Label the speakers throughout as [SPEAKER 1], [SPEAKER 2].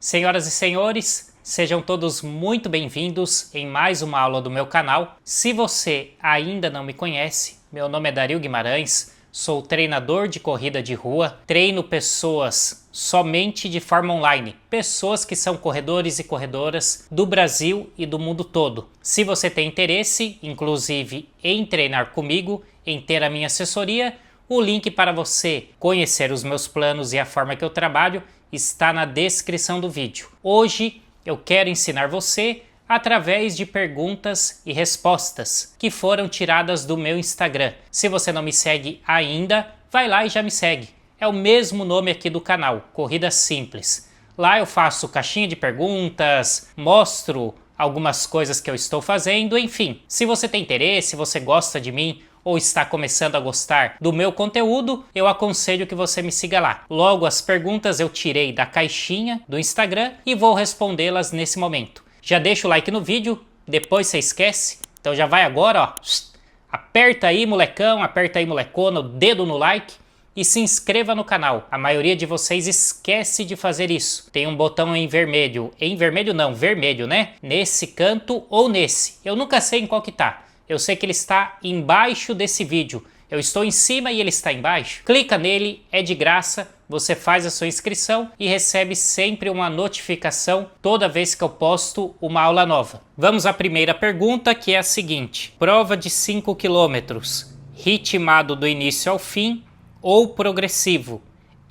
[SPEAKER 1] Senhoras e senhores, sejam todos muito bem-vindos em mais uma aula do meu canal. Se você ainda não me conhece, meu nome é Dario Guimarães, sou treinador de corrida de rua, treino pessoas somente de forma online, pessoas que são corredores e corredoras do Brasil e do mundo todo. Se você tem interesse, inclusive, em treinar comigo, em ter a minha assessoria, o link para você conhecer os meus planos e a forma que eu trabalho está na descrição do vídeo. Hoje eu quero ensinar você através de perguntas e respostas que foram tiradas do meu Instagram. Se você não me segue ainda, vai lá e já me segue. É o mesmo nome aqui do canal, Corrida Simples. Lá eu faço caixinha de perguntas, mostro algumas coisas que eu estou fazendo, enfim. Se você tem interesse, se você gosta de mim, ou está começando a gostar do meu conteúdo, eu aconselho que você me siga lá. Logo, as perguntas eu tirei da caixinha do Instagram e vou respondê-las nesse momento. Já deixa o like no vídeo, depois você esquece. Então já vai agora, ó. Aperta aí, molecão, aperta aí, molecona, o dedo no like e se inscreva no canal. A maioria de vocês esquece de fazer isso. Tem um botão em vermelho. Em vermelho não, vermelho, né? Nesse canto ou nesse. Eu nunca sei em qual que tá. Eu sei que ele está embaixo desse vídeo. Eu estou em cima e ele está embaixo. Clica nele, é de graça. Você faz a sua inscrição e recebe sempre uma notificação toda vez que eu posto uma aula nova. Vamos à primeira pergunta, que é a seguinte. Prova de 5 km, ritmado do início ao fim ou progressivo?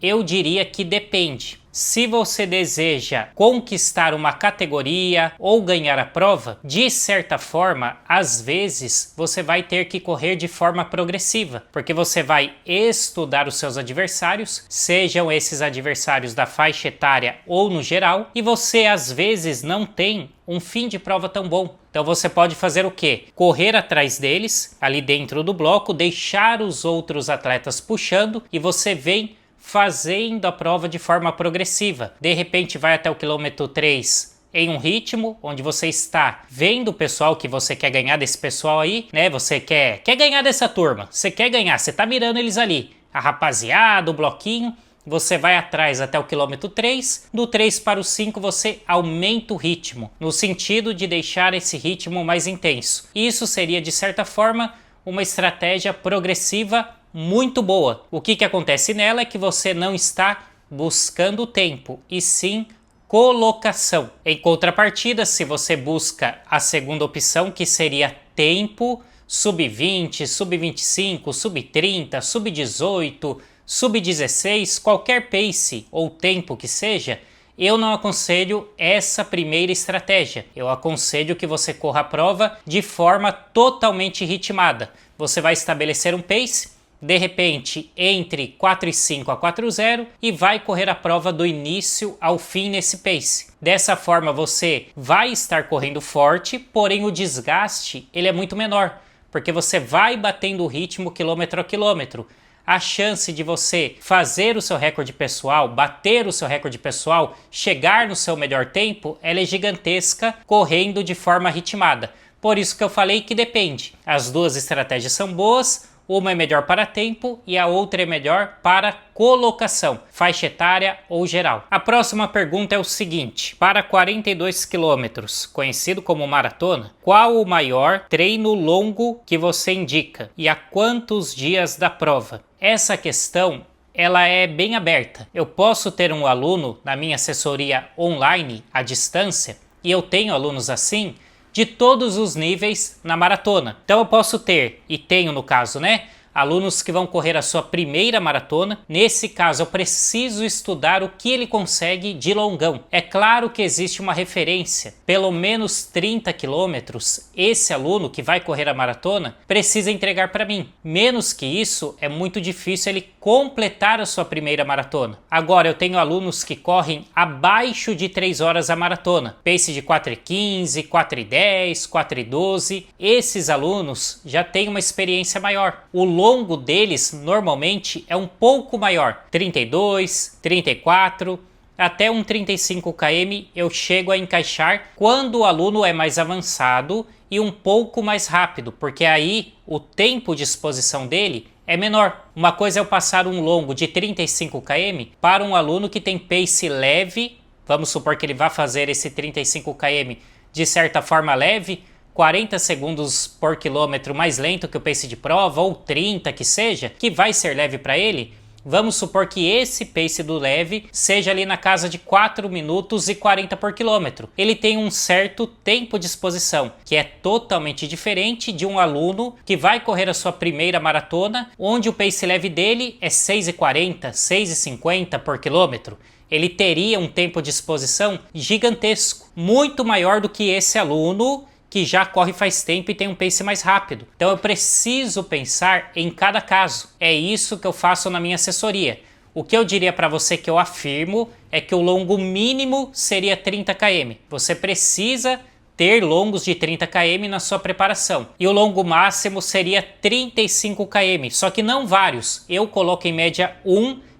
[SPEAKER 1] Eu diria que depende. Se você deseja conquistar uma categoria ou ganhar a prova, de certa forma, às vezes você vai ter que correr de forma progressiva, porque você vai estudar os seus adversários, sejam esses adversários da faixa etária ou no geral, e você às vezes não tem um fim de prova tão bom. Então você pode fazer o quê? Correr atrás deles, ali dentro do bloco, deixar os outros atletas puxando e você vem fazendo a prova de forma progressiva. De repente vai até o quilômetro 3 em um ritmo onde você está vendo o pessoal que você quer ganhar desse pessoal aí, né? Você quer ganhar dessa turma, você quer ganhar, você tá mirando eles ali, a rapaziada, o bloquinho. Você vai atrás até o quilômetro 3, do 3 para o 5 você aumenta o ritmo, no sentido de deixar esse ritmo mais intenso. Isso seria, de certa forma, uma estratégia progressiva muito boa. O que acontece nela é que você não está buscando tempo, e sim colocação. Em contrapartida, se você busca a segunda opção, que seria tempo, sub-20, sub-25, sub-30, sub-18, sub-16, qualquer pace ou tempo que seja, eu não aconselho essa primeira estratégia. Eu aconselho que você corra a prova de forma totalmente ritmada. Você vai estabelecer um pace, de repente entre 4,5 a 4,0 e vai correr a prova do início ao fim nesse pace. Dessa forma você vai estar correndo forte, porém o desgaste ele é muito menor, porque você vai batendo o ritmo quilômetro a quilômetro. A chance de você fazer o seu recorde pessoal, bater o seu recorde pessoal, chegar no seu melhor tempo, ela é gigantesca correndo de forma ritmada. Por isso que eu falei que depende. As duas estratégias são boas, uma é melhor para tempo e a outra é melhor para colocação, faixa etária ou geral. A próxima pergunta é o seguinte: para 42 km, conhecido como maratona, qual o maior treino longo que você indica e a quantos dias da prova? Essa questão ela é bem aberta. Eu posso ter um aluno na minha assessoria online à distância, e eu tenho alunos assim, de todos os níveis na maratona. Então eu posso ter, e tenho no caso, né, alunos que vão correr a sua primeira maratona. Nesse caso eu preciso estudar o que ele consegue de longão. É claro que existe uma referência, pelo menos 30 quilômetros, esse aluno que vai correr a maratona precisa entregar para mim. Menos que isso é muito difícil ele completar a sua primeira maratona. Agora eu tenho alunos que correm abaixo de 3 horas a maratona, pace de 4,15, 4,10, 4,12. Esses alunos já têm uma experiência maior. O longo deles normalmente é um pouco maior, 32, 34, até um 35 km eu chego a encaixar quando o aluno é mais avançado e um pouco mais rápido, porque aí o tempo de exposição dele é menor. Uma coisa é eu passar um longo de 35 km para um aluno que tem pace leve Vamos supor que ele vá fazer esse 35 km de certa forma leve, 40 segundos por quilômetro mais lento que o pace de prova, ou 30 que seja, que vai ser leve para ele. Vamos supor que esse pace do leve seja ali na casa de 4 minutos e 40 por quilômetro. Ele tem um certo tempo de exposição, que é totalmente diferente de um aluno que vai correr a sua primeira maratona, onde o pace leve dele é 6,40, 6,50 por quilômetro. Ele teria um tempo de exposição gigantesco, muito maior do que esse aluno que já corre faz tempo e tem um pace mais rápido. Então eu preciso pensar em cada caso. É isso que eu faço na minha assessoria. O que eu diria para você que eu afirmo é que o longo mínimo seria 30 km. Você precisa ter longos de 30 km na sua preparação. E o longo máximo seria 35 km, só que não vários. Eu coloco em média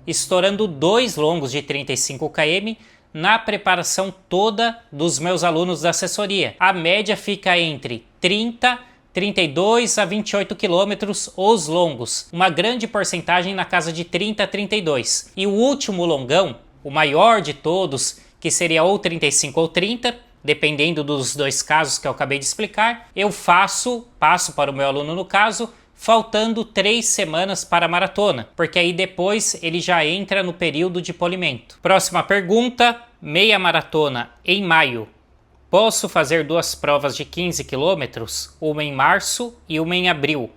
[SPEAKER 1] estourando 2 longos de 35 km na preparação toda dos meus alunos da assessoria. A média fica entre 30, 32 a 28 quilômetros os longos, uma grande porcentagem na casa de 30 a 32. E o último longão, o maior de todos, que seria ou 35 ou 30, dependendo dos 2 casos que eu acabei de explicar, eu passo para o meu aluno no caso, faltando 3 semanas para a maratona, porque aí depois ele já entra no período de polimento. Próxima pergunta, meia maratona em maio. Posso fazer 2 provas de 15 km, uma em março e uma em abril?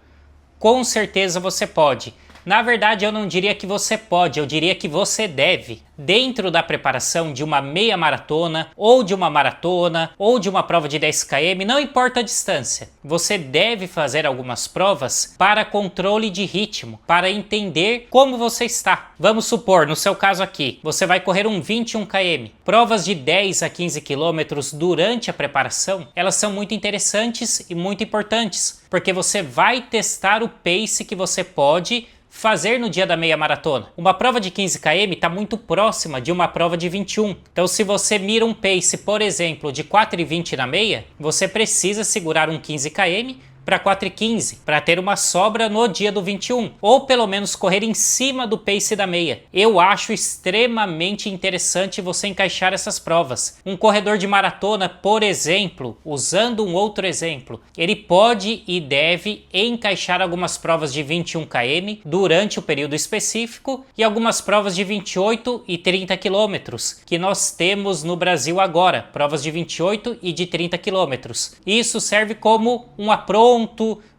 [SPEAKER 1] Com certeza você pode. Na verdade, eu não diria que você pode, eu diria que você deve. Dentro da preparação de uma meia maratona, ou de uma maratona, ou de uma prova de 10 km, não importa a distância. Você deve fazer algumas provas para controle de ritmo, para entender como você está. Vamos supor, no seu caso aqui, você vai correr um 21 km. Provas de 10 a 15 km durante a preparação, elas são muito interessantes e muito importantes, porque você vai testar o pace que você pode fazer no dia da meia maratona. Uma prova de 15 km está muito próxima de uma prova de 21. Então se você mira um pace, por exemplo, de 4,20 na meia, você precisa segurar um 15 km para 4,15, para ter uma sobra no dia do 21, ou pelo menos correr em cima do pace da meia. Eu acho extremamente interessante você encaixar essas provas. Um corredor de maratona, por exemplo, usando um outro exemplo, ele pode e deve encaixar algumas provas de 21 km durante o período específico e algumas provas de 28 e 30 km, que nós temos no Brasil agora, provas de 28 e de 30 km. Isso serve como um apronto,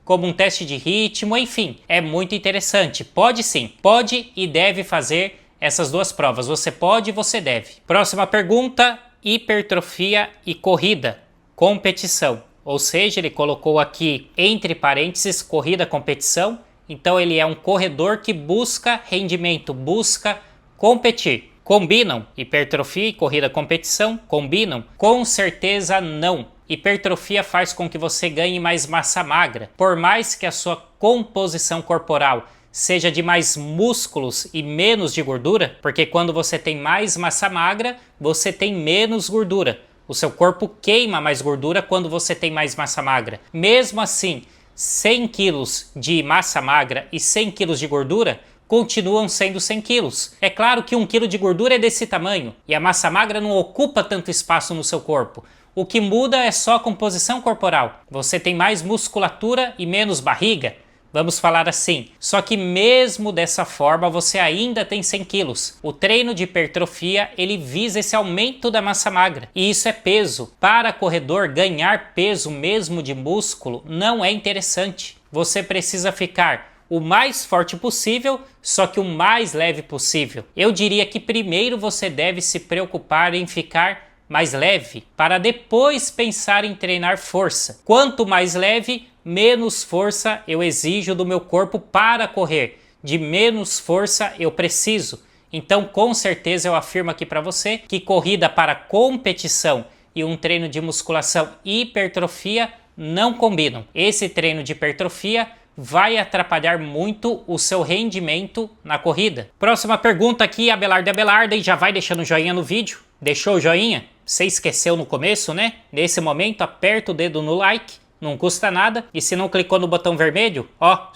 [SPEAKER 1] como um teste de ritmo, enfim, é muito interessante. Pode sim, pode e deve fazer essas 2 provas. Você pode e você deve. Próxima pergunta, hipertrofia e corrida, competição. Ou seja, ele colocou aqui entre parênteses corrida competição. Então ele é um corredor que busca rendimento, busca competir. Combinam hipertrofia e corrida competição? Combinam? Com certeza não. Hipertrofia faz com que você ganhe mais massa magra. Por mais que a sua composição corporal seja de mais músculos e menos de gordura, porque quando você tem mais massa magra, você tem menos gordura. O seu corpo queima mais gordura quando você tem mais massa magra. Mesmo assim, 100 kg de massa magra e 100 kg de gordura continuam sendo 100 quilos. É claro que 1 quilo de gordura é desse tamanho e a massa magra não ocupa tanto espaço no seu corpo. O que muda é só a composição corporal. Você tem mais musculatura e menos barriga, vamos falar assim. Só que mesmo dessa forma você ainda tem 100 quilos. O treino de hipertrofia ele visa esse aumento da massa magra. E isso é peso. Para corredor, ganhar peso mesmo de músculo não é interessante. Você precisa ficar o mais forte possível, só que o mais leve possível. Eu diria que primeiro você deve se preocupar em ficar mais leve, para depois pensar em treinar força. Quanto mais leve, menos força eu exijo do meu corpo para correr. De menos força eu preciso. Então, com certeza eu afirmo aqui para você que corrida para competição e um treino de musculação e hipertrofia não combinam. Esse treino de hipertrofia vai atrapalhar muito o seu rendimento na corrida. Próxima pergunta aqui, Abelarda, e já vai deixando o joinha no vídeo. Deixou o joinha? Você esqueceu no começo, né? Nesse momento, aperta o dedo no like, não custa nada. E se não clicou no botão vermelho, ó,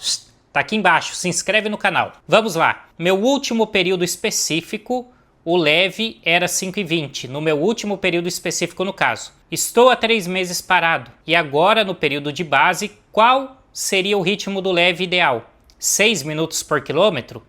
[SPEAKER 1] tá aqui embaixo, se inscreve no canal. Vamos lá. Meu último período específico, o leve era 5,20 no meu último período específico no caso. Estou há 3 meses parado e agora no período de base, qual seria o ritmo do leve ideal? 6 minutos por quilômetro?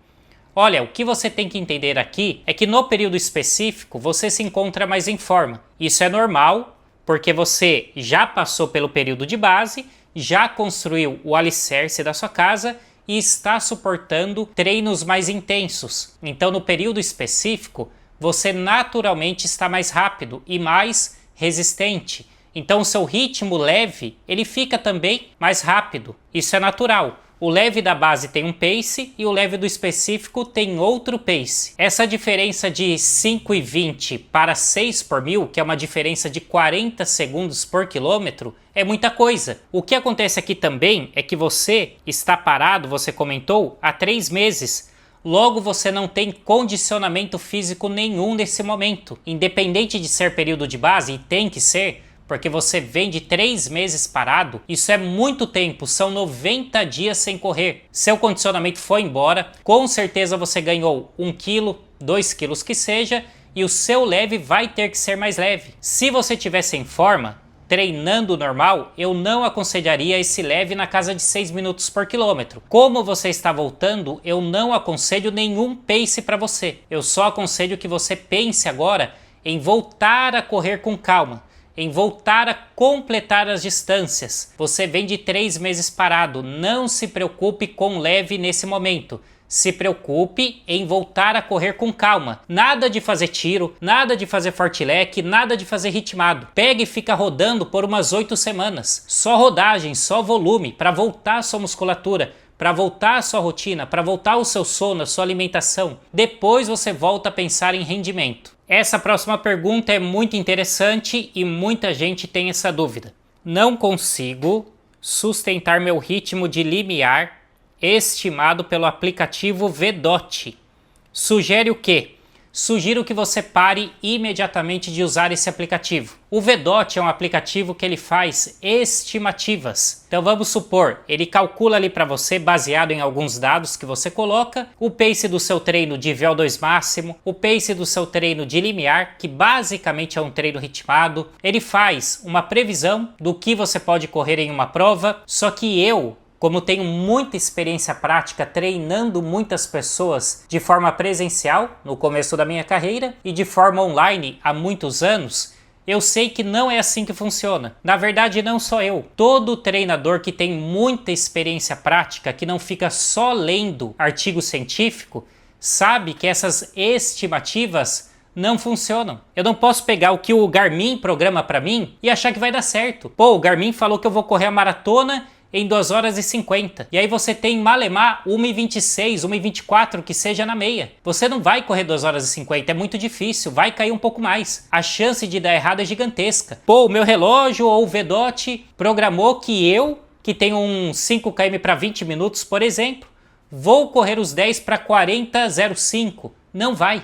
[SPEAKER 1] Olha, o que você tem que entender aqui é que no período específico você se encontra mais em forma. Isso é normal, porque você já passou pelo período de base, já construiu o alicerce da sua casa e está suportando treinos mais intensos. Então, no período específico, você naturalmente está mais rápido e mais resistente. Então, o seu ritmo leve, ele fica também mais rápido. Isso é natural. O leve da base tem um pace e o leve do específico tem outro pace. Essa diferença de 5,20 para 6 por mil, que é uma diferença de 40 segundos por quilômetro, é muita coisa. O que acontece aqui também é que você está parado, você comentou, há 3 meses. Logo, você não tem condicionamento físico nenhum nesse momento. Independente de ser período de base, e tem que ser, porque você vem de 3 meses parado, isso é muito tempo, são 90 dias sem correr. Seu condicionamento foi embora, com certeza você ganhou 1 quilo, 2 quilos que seja, e o seu leve vai ter que ser mais leve. Se você tivesse em forma, treinando normal, eu não aconselharia esse leve na casa de 6 minutos por quilômetro. Como você está voltando, eu não aconselho nenhum pace para você. Eu só aconselho que você pense agora em voltar a correr com calma, em voltar a completar as distâncias. Você vem de 3 meses parado, não se preocupe com leve nesse momento. Se preocupe em voltar a correr com calma. Nada de fazer tiro, nada de fazer fartlek, nada de fazer ritmado. Pega e fica rodando por umas 8 semanas. Só rodagem, só volume, para voltar a sua musculatura, para voltar a sua rotina, para voltar o seu sono, a sua alimentação. Depois você volta a pensar em rendimento. Essa próxima pergunta é muito interessante e muita gente tem essa dúvida. Não consigo sustentar meu ritmo de limiar estimado pelo aplicativo VDOT. Sugere o quê? Sugiro que você pare imediatamente de usar esse aplicativo. O VDOT é um aplicativo que ele faz estimativas. Então vamos supor, ele calcula ali para você, baseado em alguns dados que você coloca, o pace do seu treino de VO2 máximo, o pace do seu treino de limiar, que basicamente é um treino ritmado. Ele faz uma previsão do que você pode correr em uma prova, só que como tenho muita experiência prática treinando muitas pessoas de forma presencial no começo da minha carreira e de forma online há muitos anos, eu sei que não é assim que funciona. Na verdade, não só eu. Todo treinador que tem muita experiência prática, que não fica só lendo artigo científico, sabe que essas estimativas não funcionam. Eu não posso pegar o que o Garmin programa para mim e achar que vai dar certo. Pô, o Garmin falou que eu vou correr a maratona em 2 horas e 50. E aí você tem malemar 1h26, 1h24, que seja na meia. Você não vai correr 2 horas e 50, é muito difícil, vai cair um pouco mais. A chance de dar errado é gigantesca. Pô, o meu relógio ou o VDOT programou que eu, que tenho um 5 km para 20 minutos, por exemplo, vou correr os 10 para 40,05. Não vai.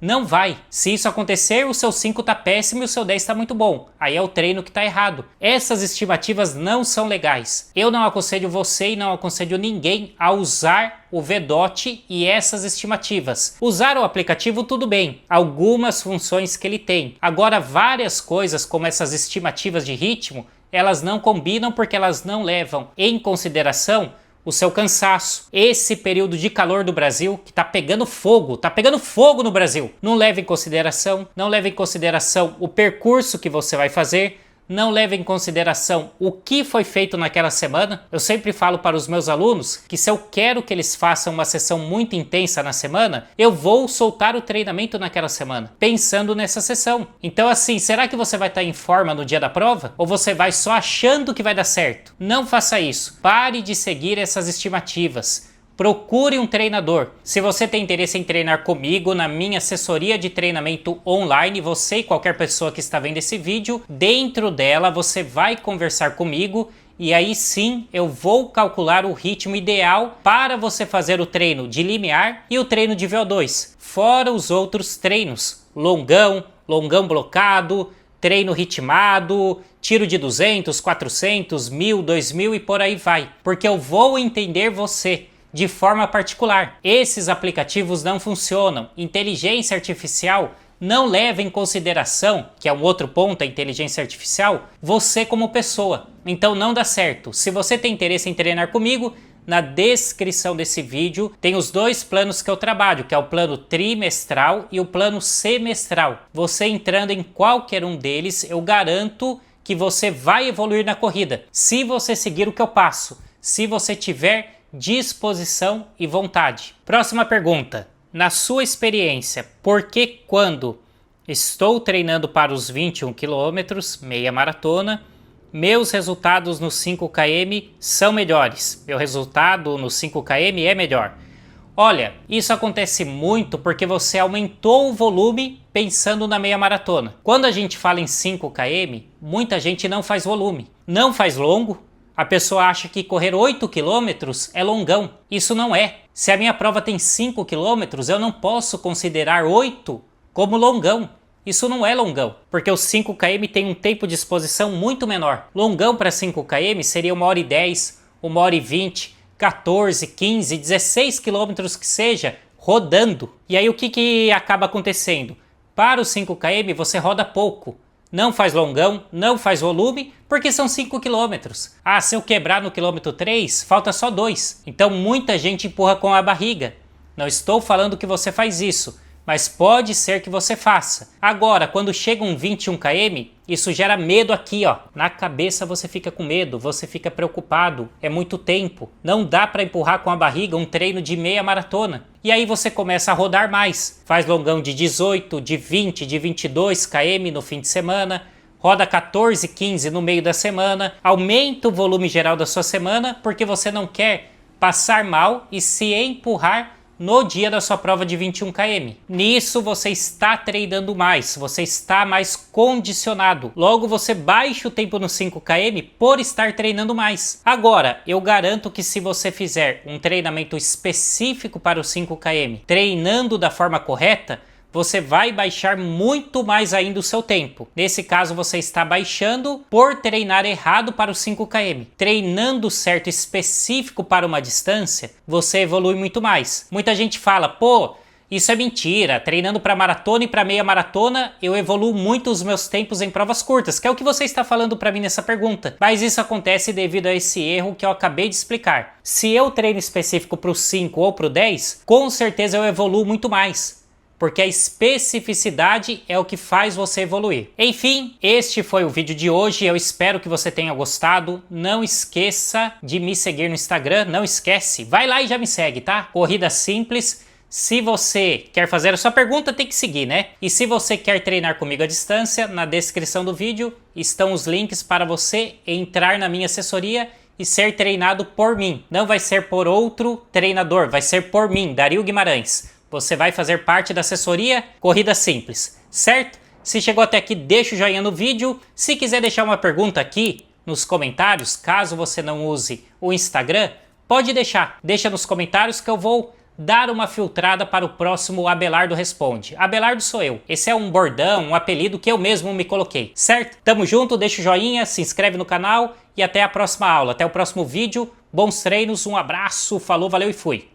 [SPEAKER 1] Não vai. Se isso acontecer, o seu 5 está péssimo e o seu 10 está muito bom. Aí é o treino que está errado. Essas estimativas não são legais. Eu não aconselho você e não aconselho ninguém a usar o VDOT e essas estimativas. Usar o aplicativo tudo bem, algumas funções que ele tem. Agora, várias coisas como essas estimativas de ritmo, elas não combinam porque elas não levam em consideração o seu cansaço. Esse período de calor do Brasil, que tá pegando fogo no Brasil. Não leva em consideração, não leva em consideração o percurso que você vai fazer, não leva em consideração o que foi feito naquela semana. Eu sempre falo para os meus alunos que se eu quero que eles façam uma sessão muito intensa na semana, eu vou soltar o treinamento naquela semana, pensando nessa sessão. Então assim, será que você vai estar em forma no dia da prova? Ou você vai só achando que vai dar certo? Não faça isso. Pare de seguir essas estimativas. Procure um treinador. Se você tem interesse em treinar comigo na minha assessoria de treinamento online, você e qualquer pessoa que está vendo esse vídeo, dentro dela você vai conversar comigo e aí sim eu vou calcular o ritmo ideal para você fazer o treino de limiar e o treino de VO2, fora os outros treinos, longão blocado, treino ritmado, tiro de 200, 400, 1000, 2000 e por aí vai, porque eu vou entender você. de forma particular. Esses aplicativos não funcionam. Inteligência artificial não leva em consideração, que é um outro ponto, a inteligência artificial, você como pessoa. Então não dá certo. Se você tem interesse em treinar comigo, na descrição desse vídeo tem os dois planos que eu trabalho, que é o plano trimestral e o plano semestral. Você entrando em qualquer um deles, eu garanto que você vai evoluir na corrida, se você seguir o que eu passo, se você tiver disposição e vontade. Próxima pergunta. Na sua experiência, por que quando estou treinando para os 21 km, meia maratona, meus resultados nos 5 km são melhores? Meu resultado nos 5 km é melhor. Olha, isso acontece muito porque você aumentou o volume pensando na meia maratona. Quando a gente fala em 5 km, muita gente não faz volume, não faz longo. A pessoa acha que correr 8 km é longão. Isso não é. Se a minha prova tem 5 km, eu não posso considerar 8 como longão. Isso não é longão, porque os 5 km tem um tempo de exposição muito menor. Longão para 5 km seria 1h10, 1h20, 14, 15, 16 km que seja, rodando. E aí o que acaba acontecendo? Para os 5 km você roda pouco. Não faz longão, não faz volume, porque são 5 km. Ah, se eu quebrar no quilômetro 3, falta só 2. Então muita gente empurra com a barriga. Não estou falando que você faz isso, mas pode ser que você faça. Agora, quando chega um 21 km, isso gera medo aqui, ó. Na cabeça você fica com medo, você fica preocupado. É muito tempo. Não dá para empurrar com a barriga um treino de meia maratona. E aí você começa a rodar mais. Faz longão de 18, de 20, de 22 km no fim de semana. Roda 14, 15 no meio da semana. Aumenta o volume geral da sua semana porque você não quer passar mal e se empurrar no dia da sua prova de 21 km. Nisso você está treinando mais, você está mais condicionado. Logo você baixa o tempo nos 5 km por estar treinando mais. Agora, eu garanto que se você fizer um treinamento específico para os 5 km, treinando da forma correta, você vai baixar muito mais ainda o seu tempo. Nesse caso, você está baixando por treinar errado para os 5 km. Treinando certo específico para uma distância, você evolui muito mais. Muita gente fala, pô, isso é mentira. Treinando para maratona e para meia maratona, eu evoluo muito os meus tempos em provas curtas, que é o que você está falando para mim nessa pergunta. Mas isso acontece devido a esse erro que eu acabei de explicar. Se eu treino específico para o 5 ou para o 10, com certeza eu evoluo muito mais. Porque a especificidade é o que faz você evoluir. Enfim, este foi o vídeo de hoje, eu espero que você tenha gostado. Não esqueça de me seguir no Instagram, não esquece, vai lá e já me segue, tá? Corrida Simples. Se você quer fazer a sua pergunta, tem que seguir, né? E se você quer treinar comigo à distância, na descrição do vídeo estão os links para você entrar na minha assessoria e ser treinado por mim. Não vai ser por outro treinador, vai ser por mim, Dario Guimarães. Você vai fazer parte da assessoria Corrida Simples, certo? Se chegou até aqui, deixa o joinha no vídeo. Se quiser deixar uma pergunta aqui nos comentários, caso você não use o Instagram, pode deixar. Deixa nos comentários que eu vou dar uma filtrada para o próximo Abelardo Responde. Abelardo sou eu. Esse é um bordão, um apelido que eu mesmo me coloquei, certo? Tamo junto, deixa o joinha, se inscreve no canal e até a próxima aula. Até o próximo vídeo. Bons treinos, um abraço, falou, valeu e fui.